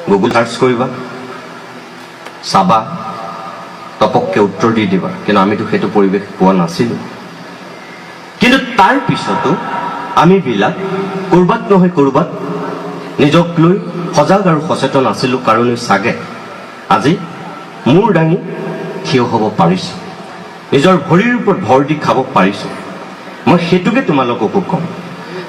Google search কৰিবা, চাবা, তপককে উত্তৰ দি দিবা। কিন্তু আমিতো সেইটো পৰিৱেশ পোৱা নাছিলোঁ। কিন্তু তাৰ পিছতো আমিবিলাক ক'ৰবাত নহয় ক'ৰবাত নিজক লৈ সজাগ আৰু সচেতন আছিলোঁ কাৰণে চাগে আজি মূৰ দাঙি থিয় হ'ব পাৰিছোঁ, নিজৰ ভৰিৰ ওপৰত ভৰ দি খাব পাৰিছোঁ। মই সেইটোকে তোমালোককো কওঁ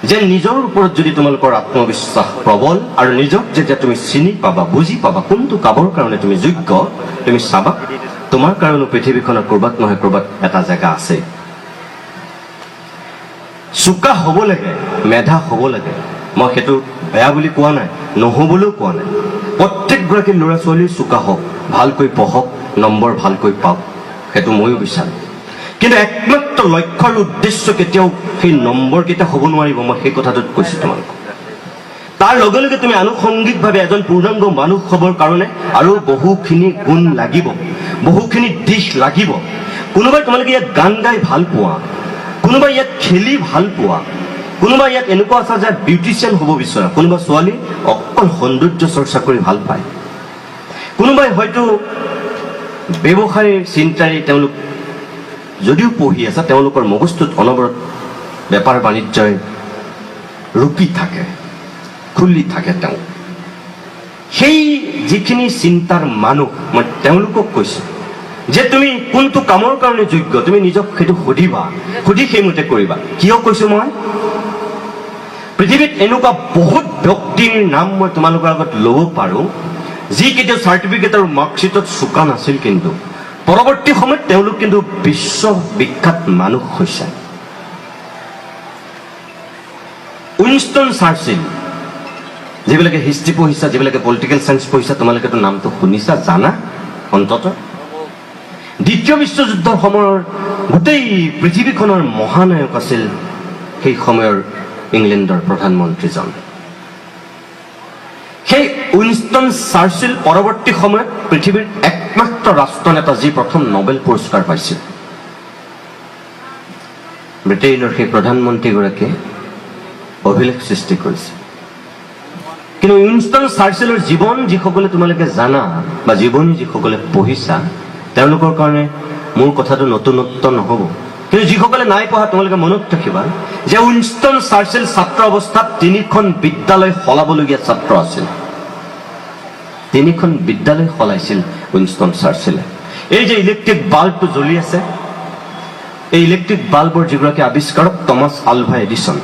যে নিজৰ ওপৰত যদি তোমালোকৰ আত্মবিশ্বাস প্ৰবল আৰু নিজক যেতিয়া তুমি চিনি পাবা, বুজি পাবা কোনটো কামৰ কাৰণে তুমি যোগ্য, তুমি চাবা তোমাৰ কাৰণে পৃথিৱীখনত ক'ৰবাত নহয় ক'ৰবাত এটা জেগা আছে। চোকা হ'ব লাগে, মেধা হ'ব লাগে, মই সেইটো বেয়া বুলি কোৱা নাই, নহ'বলৈও কোৱা নাই। প্ৰত্যেকগৰাকী ল'ৰা ছোৱালী চোকা হওক, ভালকৈ পঢ়ক, নম্বৰ ভালকৈ পাওক, সেইটো ময়ো বিচাৰোঁ। কিন্তু একমাত্ৰ লক্ষ্য আৰু উদ্দেশ্য কেতিয়াও সেই নম্বৰকেইটা হ'ব নোৱাৰিব, মই সেই কথাটোত কৈছোঁ তোমালোকক। তাৰ লগে লগে তুমি আনুষংগিকভাৱে এজন পূৰ্ণাংগ মানুহ হ'বৰ কাৰণে আৰু বহুখিনি গুণ লাগিব, বহুখিনি দিশ লাগিব। কোনোবাই তোমালোকে ইয়াত গান গাই ভাল পোৱা, কোনোবাই ইয়াত খেলি ভাল পোৱা, কোনোবাই ইয়াত এনেকুৱা আছে যে বিউটিচিয়ান হ'ব বিচৰা, কোনোবা ছোৱালী অকল সৌন্দৰ্য চৰ্চা কৰি ভাল পায়, কোনোবাই হয়তো ব্যৱসায়ৰ চিন্তাৰে তেওঁলোক যদিও পঢ়ি আছে, তেওঁলোকৰ মগজুটোত অনবৰত বেপাৰ বাণিজ্যই ৰূপি থাকে, খুলি থাকে। তেওঁ সেই যিখিনি চিন্তাৰ মানুহ, মই তেওঁলোকক কৈছোঁ যে তুমি কোনটো কামৰ কাৰণে যোগ্য, তুমি নিজক সেইটো সুধিবা, সুধি সেইমতে কৰিবা। কিয় কৈছোঁ মই? পৃথিৱীত এনেকুৱা বহুত ব্যক্তিৰ নাম মই তোমালোকৰ আগত ল'ব পাৰোঁ যি কেতিয়াও চাৰ্টিফিকেট আৰু মাৰ্কশ্বিটত চোকা নাছিল, কিন্তু পৰৱৰ্তী সময়ত তেওঁলোক কিন্তু বিশ্ববিখ্যাত মানুহ হৈছে। উইনষ্টন চাৰ্চিল, যিবিলাকে হিষ্ট্ৰী পঢ়িছা, যিবিলাকে পলিটিকেল চায়েন্স পঢ়িছা, তোমালোকেতো নামটো শুনিছা, জানা অন্ততঃ। দ্বিতীয় বিশ্বযুদ্ধৰ সময়ৰ গোটেই পৃথিৱীখনৰ মহানায়ক আছিল সেই সময়ৰ ইংলেণ্ডৰ প্ৰধানমন্ত্ৰীজন। সেই উইনষ্টন চাৰ্চিল পৰৱৰ্তী সময়ত পৃথিৱীৰ একমাত্ৰ ৰাষ্ট্ৰনেতা যি প্ৰথম নোবেল পুৰস্কাৰ পাইছিল। ব্ৰিটেইনৰ সেই প্ৰধানমন্ত্ৰীগৰাকীয়ে অভিলেখ সৃষ্টি কৰিছে। কিন্তু উইনষ্টন চাৰ্চিলৰ জীৱন যিসকলে তোমালোকে জানা বা জীৱনী যিসকলে পঢ়িছা, তেওঁলোকৰ কাৰণে মোৰ কথাটো নতুনত্ব নহ'ব। কিন্তু যিসকলে নাই পঢ়া, তোমালোকে মনত ৰাখিবা যে উইনষ্টন চাৰ্চিল ছাত্ৰ অৱস্থাত 3খন বিদ্যালয় সলাবলগীয়া ছাত্ৰ আছিল। 3খন বিদ্যালয় সলাইছিল উইনষ্টন চাৰ্চিলে। এই যে ইলেক্ট্ৰিক বাল্বটো জ্বলি আছে, এই ইলেক্ট্ৰিক বাল্বৰ যিগৰাকী আৱিষ্কাৰক Thomas Alva Edison.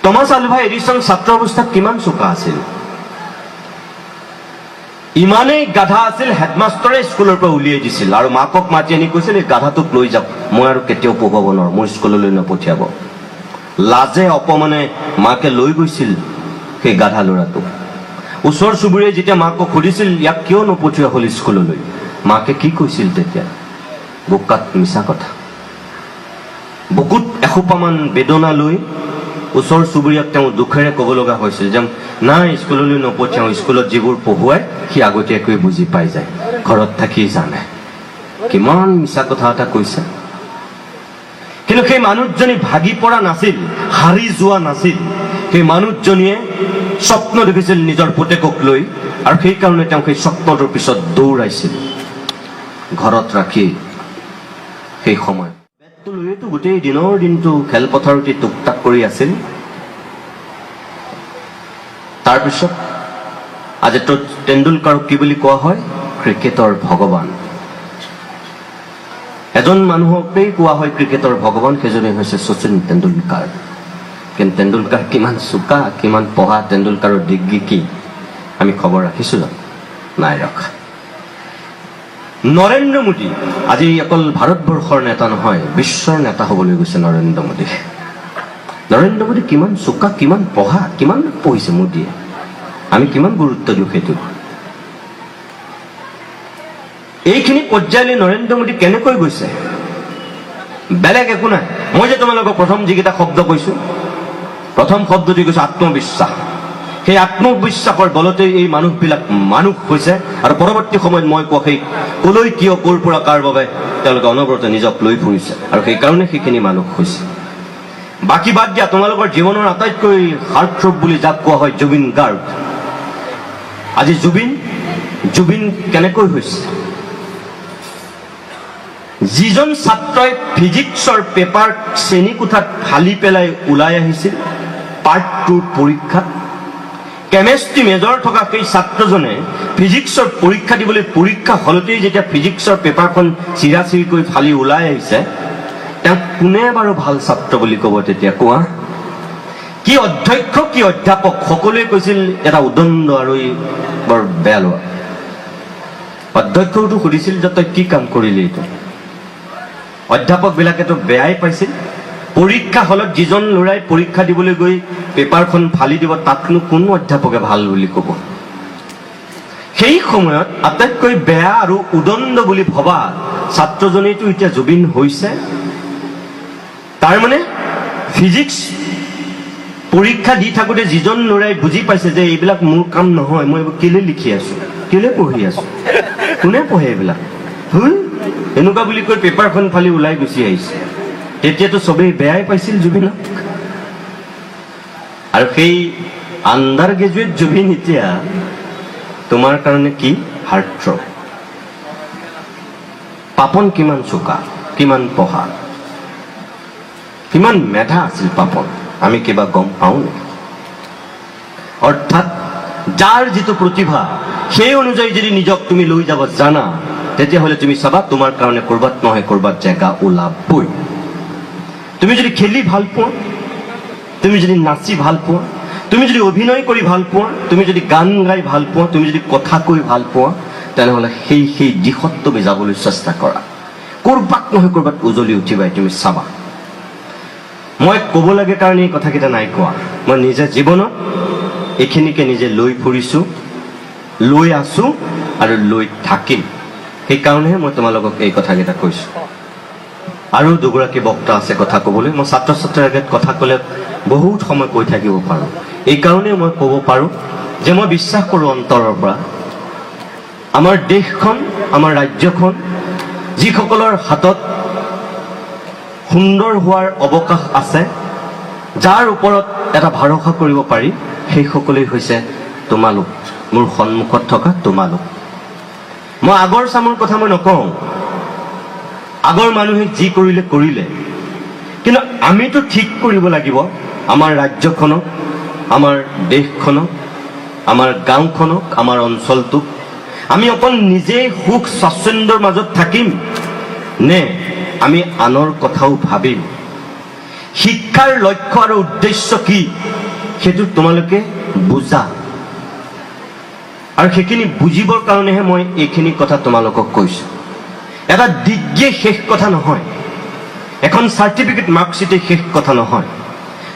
Thomas Alva Edison ছাত্ৰ অৱস্থাত কিমান চোকা আছিল, ইমানেই গাধা আছিল, হেডমাষ্টৰে স্কুলৰ পৰা উলিয়াই দিছিল আৰু মাকক মাতি আনি কৈছিল, এই গাধাটোক লৈ যাওক, মই আৰু কেতিয়াও পঢ়ুৱাব নোৱাৰোঁ, মোৰ স্কুললৈ নপঠিয়াব। লাজে অপমানে মাকে লৈ গৈছিল সেই গাধা ল'ৰাটোক। ওচৰ চুবুৰীয়াই যেতিয়া মাকক সুধিছিল ইয়াক কিয় নপঠিওৱা হ'ল স্কুললৈ, মাকে কি কৈছিল তেতিয়া? বোকাত মিছা কথা। বুকুত এসোপামান বেদনা লৈ ওচৰ চুবুৰীয়াক তেওঁ দুখেৰে ক'ব লগা হৈছিল যে নাই, স্কুললৈ নপঠিয়াওঁ, স্কুলত যিবোৰ পঢ়ুৱাই সি আগতীয়াকৈ বুজি পাই যায়, ঘৰত থাকি জানে। কিমান মিছা কথা এটা কৈছে। কিন্তু সেই মানুহজনী ভাগি পৰা নাছিল, হাৰি যোৱা নাছিল। সেই মানুহজনীয়ে স্বপ্ন দেখিছিল নিজৰ পুতেকক লৈ, আৰু সেইকাৰণে তেওঁ সেই স্বপ্নটোৰ পিছত দৌৰাইছিল ঘৰত ৰাখি। সেই সময় বেটটো লৈতো গোটেই দিনৰ দিনটো খেলপথাৰতে টুকটাক কৰি আছিল। তাৰপিছত আজিতো তেণ্ডুলকাৰক কি বুলি কোৱা হয়? ক্ৰিকেটৰ ভগৱান। এজন মানুহকেই কোৱা হয় ক্ৰিকেটৰ ভগৱান, সেইজনে হৈছে শচীন তেণ্ডুলকাৰ। কিন্তু তেণ্ডুলকাৰ কিমান চোকা, কিমান পঢ়া, তেণ্ডুলকাৰৰ ডিগ্ৰী কি, আমি খবৰ ৰাখিছোঁ জানো? নাই ৰখা। নৰেন্দ্ৰ মোদী আজি অকল ভাৰতবৰ্ষৰ নেতা নহয়, বিশ্বৰ নেতা হ'বলৈ গৈছে নৰেন্দ্ৰ মোদী। নৰেন্দ্ৰ মোদী কিমান চোকা, কিমান পঢ়া, কিমান পঢ়িছে মোদীয়ে, আমি কিমান গুৰুত্ব দিওঁ সেইটো। এইখিনি পৰ্যায়লৈ নৰেন্দ্ৰ মোদী কেনেকৈ গৈছে? বেলেগ একো নাই। মই যে তোমালোকক প্ৰথম যিকেইটা শব্দ কৈছোঁ, প্ৰথম শব্দটি কৈছোঁ আত্মবিশ্বাস। সেই আত্মবিশ্বাসৰ বলতে এই মানুহবিলাক মানুহ হৈছে। আৰু পৰৱৰ্তী সময়ত মই কোৱা সেই কলৈ, কিয়, ক'ৰ পৰা, কাৰ বাবে তেওঁলোকে অনবৰতে নিজক লৈ ফুৰিছে, আৰু সেইকাৰণে সেইখিনি মানুহ হৈছে। বাকী বাদ দিয়া, তোমালোকৰ জীৱনৰ আটাইতকৈ হাৰ্টথ্ৰব বুলি যাক কোৱা হয় জুবিন গাৰ্গ, আজি জুবিন কেনেকৈ হৈছে? যিজন ছাত্ৰই ফিজিক্সৰ পেপাৰ শ্ৰেণীকোঠাত ফালি পেলাই ওলাই আহিছিল পাৰ্ট 2 পৰীক্ষাত, কেমেষ্ট্ৰি মেজৰ থকা সেই ছাত্ৰজনে ফিজিক্সৰ পৰীক্ষা দিবলৈ পৰীক্ষা হলতেই যেতিয়া ফিজিক্সৰ পেপাৰখন চিৰাচিৰিকৈ ফালি ওলাই আহিছে, তেওঁক কোনে বাৰু ভাল ছাত্ৰ বুলি ক'ব তেতিয়া? কোৱা। কি অধ্যক্ষ কি অধ্যাপক সকলোৱে কৈছিল এটা উদণ্ড আৰু বৰ বেয়া লোৱা। অধ্যক্ষটো সুধিছিল যে তই কি কাম কৰিলি এইটো? অধ্যাপকবিলাকেতো বেয়াই পাইছিল। পৰীক্ষা হলত যিজন ল'ৰাই পৰীক্ষা দিবলৈ গৈ পেপাৰখন ফালি দিব তাকনো কোনো অধ্যাপকে ভাল বুলি ক'ব? সেই সময়ত আটাইতকৈ বেয়া আৰু উদণ্ড বুলি ভবা ছাত্ৰজনেইতো এতিয়া জুবিন হৈছে। তাৰমানে ফিজিক্স পৰীক্ষা দি থাকোঁতে যিজন ল'ৰাই বুজি পাইছে যে এইবিলাক মোৰ কাম নহয়, মই এইবোৰ কেলে লিখি আছো, কেলে পঢ়ি আছো, কোনে পঢ়ে এইবিলাক, এনেকুৱা বুলি কৈ পেপাৰখন ফালি ওলাই গুচি আহিছে, তেতিয়াতো চবেই বেয়াই পাইছিল জুবিনক। আৰু সেই আণ্ডাৰ গ্ৰেজুৱেট জুবিন এতিয়া তোমাৰ কাৰণে কি হাৰ্টথ্ৰব। পাপন কিমান চোকা, কিমান পঢ়া, কিমান মেধা আছিল পাপন, আমি কিবা গম পাওঁ নেকি? অৰ্থাৎ যাৰ যিটো প্ৰতিভা সেই অনুযায়ী যদি নিজক তুমি লৈ যাব জানা, তেতিয়াহ'লে তুমি চাবা তোমাৰ কাৰণে ক'ৰবাত নহয় ক'ৰবাত জেগা ওলাবই। তুমি যদি খেলি ভাল পোৱা, তুমি যদি নাচি ভাল পোৱা, তুমি যদি অভিনয় কৰি ভাল পোৱা, তুমি যদি গান গাই ভাল পোৱা, তুমি যদি কথা কৈ ভাল পোৱা, তেনেহ'লে সেই দিশত তুমি যাবলৈ চেষ্টা কৰা। ক'ৰবাত নহয় ক'ৰবাত উজলি উঠিবাই, তুমি চাবা। মই ক'ব লাগে কাৰণে এই কথাকেইটা নাই কোৱা, মই নিজে জীৱনত এইখিনিকে নিজে লৈ ফুৰিছোঁ, লৈ আছোঁ আৰু লৈ থাকিম। সেইকাৰণেহে মই তোমালোকক এই কথাকেইটা কৈছোঁ। আৰু দুগৰাকী বক্তা আছে কথা ক'বলৈ, মই ছাত্ৰ ছাত্ৰীৰ আগত কথা ক'লে বহুত সময় কৈ থাকিব পাৰোঁ। এইকাৰণে মই ক'ব পাৰোঁ যে মই বিশ্বাস কৰোঁ অন্তৰৰ পৰা, আমাৰ দেশখন, আমাৰ ৰাজ্যখন যিসকলৰ হাতত সুন্দৰ হোৱাৰ অৱকাশ আছে, যাৰ ওপৰত এটা ভৰসা কৰিব পাৰি, সেইসকলেই হৈছে তোমালোক, মোৰ সন্মুখত থকা তোমালোক। মই আগৰ চামৰ কথা মই নকওঁ, আগৰ মানুহে যি কৰিলে কৰিলে, কিন্তু আমিতো ঠিক কৰিব লাগিব আমাৰ ৰাজ্যখনক, আমাৰ দেশখনক, আমাৰ গাঁওখনক, আমাৰ অঞ্চলটোক। আমি অকল নিজেই সুখ স্বাচ্ছন্দ্যৰ মাজত থাকিম নে আমি আনৰ কথাও ভাবিম? শিক্ষাৰ লক্ষ্য আৰু উদ্দেশ্য কি সেইটো তোমালোকে বুজা, আৰু সেইখিনি বুজিবৰ কাৰণেহে মই এইখিনি কথা তোমালোকক কৈছো। এটা ডিগ্ৰী শেষ কথা নহয়, এখন চাৰ্টিফিকেট মাৰ্কশ্বিটে শেষ কথা নহয়।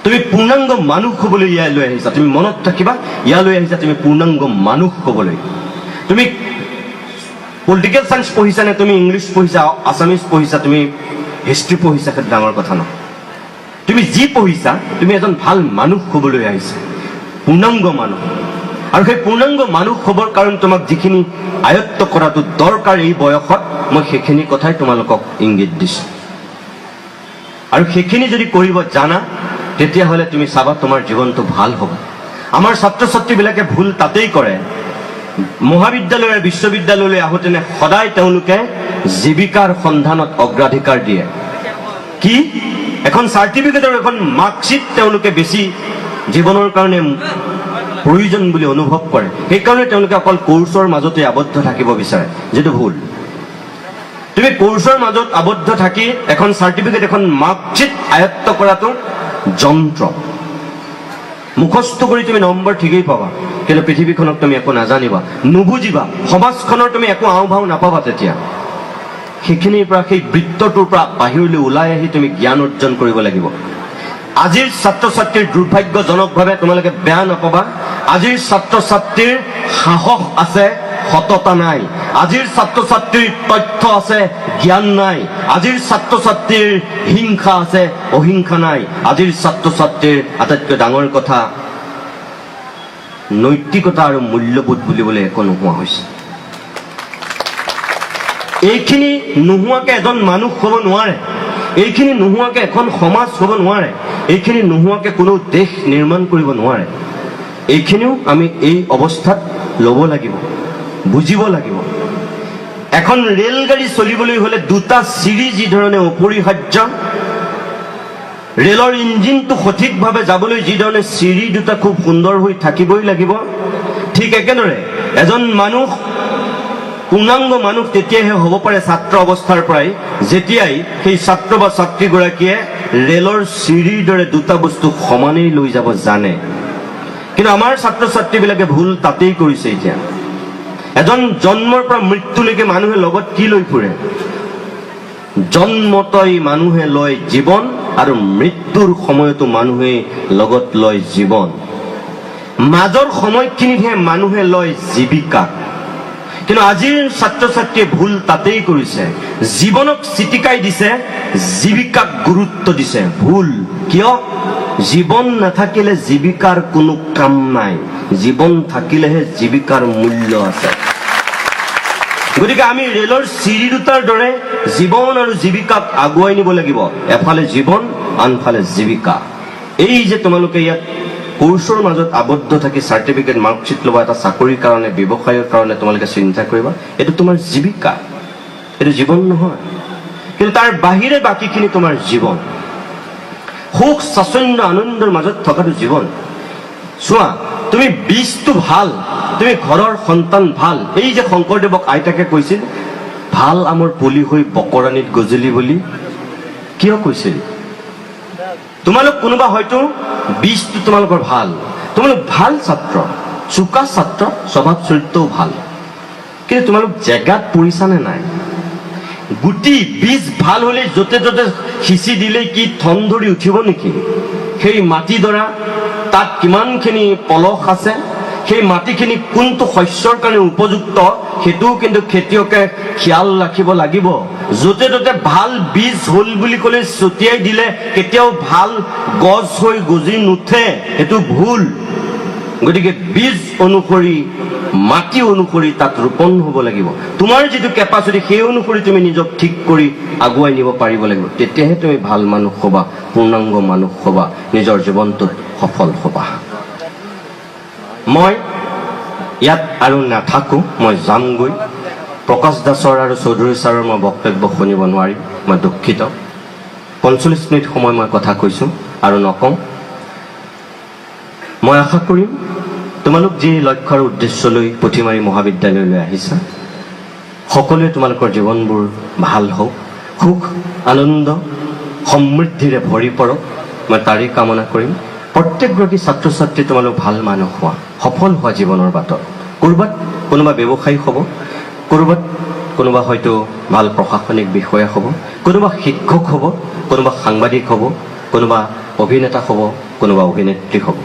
তুমি পূৰ্ণাংগ মানুহ হ'বলৈ ইয়ালৈ আহিছা, তুমি মনত ৰাখিবা, ইয়ালৈ আহিছা তুমি পূৰ্ণাংগ মানুহ হ'বলৈ। তুমি পলিটিকেল চায়েন্স পঢ়িছা নে তুমি ইংলিছ পঢ়িছা, আছামিজ পঢ়িছা, তুমি হিষ্ট্ৰী পঢ়িছা, সেইটো ডাঙৰ কথা নহয়। তুমি যি পঢ়িছা, তুমি এজন ভাল মানুহ হ'বলৈ আহিছা, পূৰ্ণাংগ মানুহ। আৰু সেই পূৰ্ণাংগ মানুহ হ'বৰ কাৰণে তোমাক যিখিনি আয়ত্ব কৰাটো দৰকাৰ এই বয়সত, মই সেইখিনি কথাই তোমালোকক ইংগিত দিছোঁ। আৰু সেইখিনি যদি কৰিব জানা, তেতিয়াহ'লে তুমি চাবা তোমাৰ জীৱনটো ভাল হ'ব। আমাৰ ছাত্ৰ ছাত্ৰীবিলাকে ভুল তাতেই কৰে, মহাবিদ্যালয় আৰু বিশ্ববিদ্যালয়লৈ আহোঁতেনে সদায় তেওঁলোকে জীৱিকাৰ সন্ধানত অগ্ৰাধিকাৰ দিয়ে। কি এখন চাৰ্টিফিকেট আৰু এখন মাৰ্কশ্বিট তেওঁলোকে বেছি জীৱনৰ কাৰণে প্ৰয়োজন বুলি অনুভৱ কৰে। সেইকাৰণে তেওঁলোকে অকল কোৰ্চৰ মাজতে আবদ্ধ থাকিব বিচাৰে, যিটো ভুল। তুমি কোৰ্চৰ মাজত আবদ্ধ থাকি এখন চাৰ্টিফিকেট, এখন মাৰ্কশ্বিট আয়ত্ত কৰাটো যন্ত্ৰ। মুখস্থ কৰি তুমি নম্বৰ ঠিকেই পাবা, কিন্তু পৃথিৱীখনক তুমি একো নাজানিবা, নুবুজিবা, সমাজখনৰ তুমি একো আওভাও নাপাবা। তেতিয়া সেইখিনিৰ পৰা, সেই বৃত্তটোৰ পৰা বাহিৰলৈ ওলাই আহি তুমি জ্ঞান অৰ্জন কৰিব লাগিব। আজিৰ ছাত্ৰ ছাত্ৰীৰ দুৰ্ভাগ্যজনকভাৱে, তোমালোকে বেয়া নাপাবা, আজিৰ ছাত্ৰ ছাত্ৰীৰ সাহস আছে, সততা নাই। আজিৰ ছাত্ৰ ছাত্ৰীৰ তথ্য আছে, জ্ঞান নাই। আজিৰ ছাত্ৰ ছাত্ৰীৰ হিংসা আছে, অহিংসা নাই। আজিৰ ছাত্ৰ ছাত্ৰীৰ আটাইতকৈ ডাঙৰ কথা, নৈতিকতা আৰু মূল্যবোধ বুলিবলৈ একো নোহোৱা হৈছে। এইখিনি নোহোৱাকৈ এজন মানুহ হ'ব নোৱাৰে, এইখিনি নোহোৱাকৈ এখন সমাজ হ'ব নোৱাৰে, এইখিনি নোহোৱাকৈ কোনো দেশ নিৰ্মাণ কৰিব নোৱাৰে। এইখিনিও আমি এই অৱস্থাত ল'ব লাগিব, বুজিব লাগিব। এখন ৰেলগাড়ী চলিবলৈ হ'লে দুটা চিৰি যি ধৰণে অপৰিহাৰ্য, ৰেলৰ ইঞ্জিনটো সঠিকভাৱে যাবলৈ যি ধৰণে চিৰি দুটা খুব সুন্দৰ হৈ থাকিবই লাগিব, ঠিক একেদৰে এজন মানুহ, পূৰ্ণাংগ মানুহ তেতিয়াহে হ'ব পাৰে ছাত্ৰ অৱস্থাৰ পৰাই, যেতিয়াই সেই ছাত্ৰ বা ছাত্ৰীগৰাকীয়ে ৰেলৰ চিৰিৰ দৰে দুটা বস্তু সমানেই লৈ যাব জানে। কিন্তু আমাৰ ছাত্ৰ ছাত্ৰীবিলাকে ভুল তাতেই কৰিছে। এতিয়া এজন জন্মৰ পৰা মৃত্যুলৈকে মানুহে লগত কি লৈ ফুৰে? জন্মতই মানুহে লয় জীৱন, আৰু মৃত্যুৰ সময়তো মানুহে লগত লয় জীৱন। মাজৰ সময়খিনিতহে মানুহে লয় জীৱিকা। কিন্তু আজিৰ ছাত্ৰ ছাত্ৰীয়ে ভুল তাতেই কৰিছে, জীৱনক চিটিকাই দিছে, জীৱিকাক গুৰুত্ব দিছে। ভুল। কিয়? জীৱন নাথাকিলে জীৱিকাৰ কোনো কাম নাই, জীৱন থাকিলেহে জীৱিকাৰ মূল্য আছে। গতিকে আমি ৰেলৰ চিৰি দুটাৰ দৰে জীৱন আৰু জীৱিকাক আগুৱাই নিব লাগিব। এফালে জীৱন, আনফালে জীৱিকা। এই যে তোমালোকে ইয়াত কোৰ্চৰ মাজত আবদ্ধ থাকি চাৰ্টিফিকেট মাৰ্কশ্বিট ল'বা, এটা চাকৰিৰ কাৰণে, ব্যৱসায়ৰ কাৰণে তোমালোকে চিন্তা কৰিবা, এইটো তোমাৰ জীৱিকা, এইটো জীৱন নহয়। কিন্তু তাৰ বাহিৰে বাকীখিনি তোমাৰ জীৱন। সুখ স্বাচ্ছন্দ্য আনন্দৰ মাজত থকাটো জীৱন। চোৱা, তুমি বীজটো ভাল, তুমি ঘৰৰ সন্তান ভাল। এই যে শংকৰদেৱক আইতাকে কৈছিল, ভাল আমৰ পুলি হৈ বকৰাণীত গজলি বুলি, কিয় কৈছিল? তোমালোক কোনোবা হয়তো বীজটো তোমালোকৰ ভাল, তোমালোক ভাল ছাত্ৰ, চোকা ছাত্ৰ, স্বভাৱ চৰিত্ৰও ভাল, কিন্তু তোমালোক জেগাত পৰিছানে নাই? গুটি বীজ ভাল হলে য'তে ত'তে সিঁচি দিলেই কি ঠন ধৰি উঠিব নেকি? সেই মাটিডৰা তাত কিমানখিনি পলস আছে, সেই মাটিখিনি কোনটো শস্যৰ কাৰণে উপযুক্ত, সেইটোও কিন্তু খেতিয়কে খিয়াল ৰাখিব লাগিব। য'তে ত'তে ভাল বীজ হ'ল বুলি ক'লে ছটিয়াই দিলে কেতিয়াও ভাল গছ হৈ গজি নুঠে, সেইটো ভুল। গতিকে বীজ অনুসৰি, মাটি অনুসৰি তাত ৰোপণ হ'ব লাগিব। তোমাৰ যিটো কেপাচিটি, সেই অনুসৰি তুমি নিজক ঠিক কৰি আগুৱাই নিব পাৰিব লাগিব। তেতিয়াহে তুমি ভাল মানুহ হ'বা, পূৰ্ণাংগ মানুহ হ'বা, নিজৰ জীৱনটোত সফল হ'বা। মই ইয়াত আৰু নাথাকো, মই যামগৈ। প্ৰকাশ দাসৰ আৰু চৌধুৰী ছাৰৰ মই বক্তব্য শুনিব নোৱাৰিম, মই দুখিত। 45 মিনিট সময় মই কথা কৈছোঁ আৰু নকওঁ। মই আশা কৰিম তোমালোক যি লক্ষ্য আৰু উদ্দেশ্য লৈ পুথিমাৰী মহাবিদ্যালয়লৈ আহিছা, সকলোৱে তোমালোকৰ জীৱনবোৰ ভাল হওক, সুখ আনন্দ সমৃদ্ধিৰে ভৰি পৰক, মই তাৰেই কামনা কৰিম। প্ৰত্যেকগৰাকী ছাত্ৰ ছাত্ৰী তোমালোক ভাল মানুহ হোৱা, সফল হোৱা জীৱনৰ বাটত। ক'ৰবাত কোনোবা ব্যৱসায়ী হ'ব, ক'ৰবাত কোনোবা হয়তো ভাল প্ৰশাসনিক বিষয়া হ'ব, কোনোবা শিক্ষক হ'ব, কোনোবা সাংবাদিক হ'ব, কোনোবা অভিনেতা হ'ব, কোনোবা অভিনেত্ৰী হ'ব।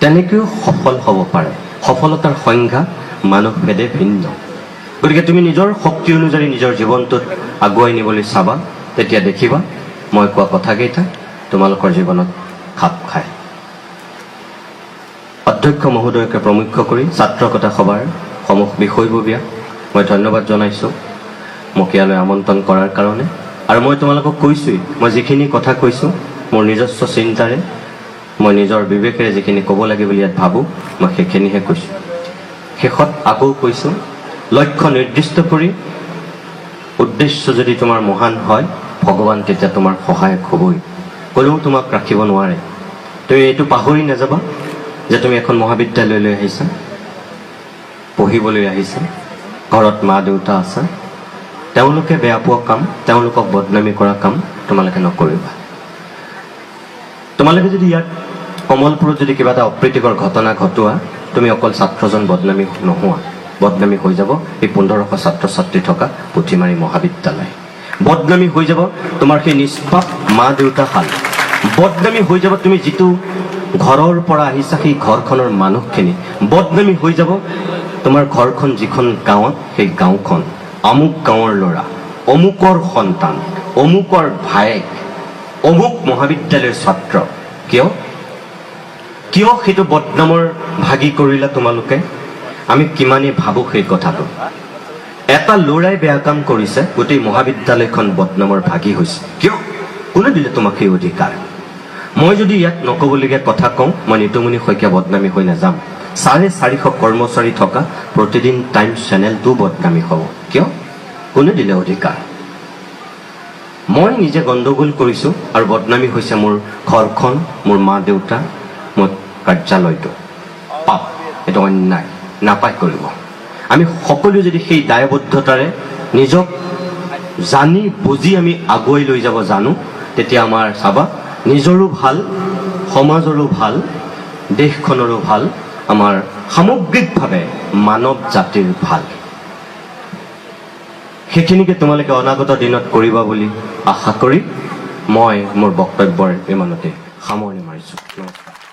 তেনেকৈও সফল হ'ব পাৰে। সফলতাৰ সংজ্ঞা মানুহভেদে ভিন্ন। গতিকে তুমি নিজৰ শক্তি অনুযায়ী নিজৰ জীৱনটোত আগুৱাই নিবলৈ চাবা, তেতিয়া দেখিবা মই কোৱা কথাকেইটা তোমালোকৰ জীৱনত খাপ খায়। অধ্যক্ষ মহোদয়কে প্ৰমুখ্য কৰি ছাত্ৰকতা সভাৰ সমূহ বিষয়ববীয়া মই ধন্যবাদ জনাইছোঁ মোক ইয়ালৈ আমন্ত্ৰণ কৰাৰ কাৰণে। আৰু মই তোমালোকক কৈছোঁৱেই, মই যিখিনি কথা কৈছোঁ মোৰ নিজস্ব চিন্তাৰে, মই নিজৰ বিবেকেৰে যিখিনি ক'ব লাগে বুলি ইয়াত ভাবোঁ, মই সেইখিনিহে কৈছোঁ। শেষত আকৌ কৈছোঁ, লক্ষ্য নিৰ্দিষ্ট কৰি উদ্দেশ্য যদি তোমাৰ মহান হয়, ভগৱান তেতিয়া তোমাৰ সহায়ক হ'বই, ক'লেও তোমাক ৰাখিব নোৱাৰে। তুমি এইটো পাহৰি নাযাবা যে তুমি এখন মহাবিদ্যালয়লৈ আহিছা, পঢ়িবলৈ আহিছা, ঘৰত মা দেউতা আছে, তেওঁলোকে বেয়া পোৱা কাম, তেওঁলোকক বদনামী কৰা কাম তোমালোকে নকৰিবা। তোমালোকে যদি ইয়াত কমলপুৰত যদি কিবা এটা অপ্ৰীতিকৰ ঘটনা ঘটোৱা, তুমি অকল ছাত্ৰজন বদনামী নোহোৱা, বদনামী হৈ যাব এই 1500 ছাত্ৰ ছাত্ৰী থকা পুথিমাৰী মহাবিদ্যালয়। বদনামী হৈ যাব তোমাৰ সেই নিষ্পাপ মা দেউতাহাল, বদনামী হৈ যাব তুমি যিটো ঘৰৰ পৰা আহিছা সেই ঘৰখনৰ মানুহখিনি, বদনামী হৈ যাব তোমাৰ ঘৰখন যিখন গাঁৱত, সেই গাঁওখন অমুক গাঁৱৰ ল'ৰা, অমুকৰ সন্তান, অমুকৰ ভায়েক, অমুক মহাবিদ্যালয়ৰ ছাত্ৰ। কিয় সেইটো বদনামৰ ভাগি কৰিলা তোমালোকে? আমি কিমানেই ভাবোঁ সেই কথাটো। এটা ল'ৰাই বেয়া কাম কৰিছে, গোটেই মহাবিদ্যালয়খন বদনামৰ ভাগি হৈছে। কিয়? কোনে দিলে তোমাক সেই অধিকাৰ? মই যদি ইয়াত নক'বলগীয়া কথা কওঁ, মই নিতুমণি শইকীয়া বদনামী হৈ নাযাম। 450 কৰ্মচাৰী থকা প্ৰতিদিন টাইমছ চেনেলটো বদনামী হ'ব কিয় কোনে দিলে অধিকাৰ মই নিজে গণ্ডগোল কৰিছোঁ আৰু বদনামী হৈছে মোৰ ঘৰখন মোৰ মা দেউতা মোৰ কাৰ্যালয়টো পাপ এইটো অন্যায় নাপায় কৰিব আমি সকলো যদি সেই দায়বদ্ধতাৰে নিজক জানি বুজি আমি আগুৱাই লৈ যাব জানো তেতিয়া আমাৰ চাবা নিজৰো ভাল সমাজৰো ভাল দেশখনৰো ভাল আমাৰ সামগ্ৰিকভাৱে মানৱ জাতিৰ ভাল সেইখিনিকে তোমালোকে অনাগত দিনত কৰিবা বুলি আশা কৰি মই মোৰ বক্তব্যৰ ইমানতে সামৰণি মাৰিছোঁ নমস্কাৰ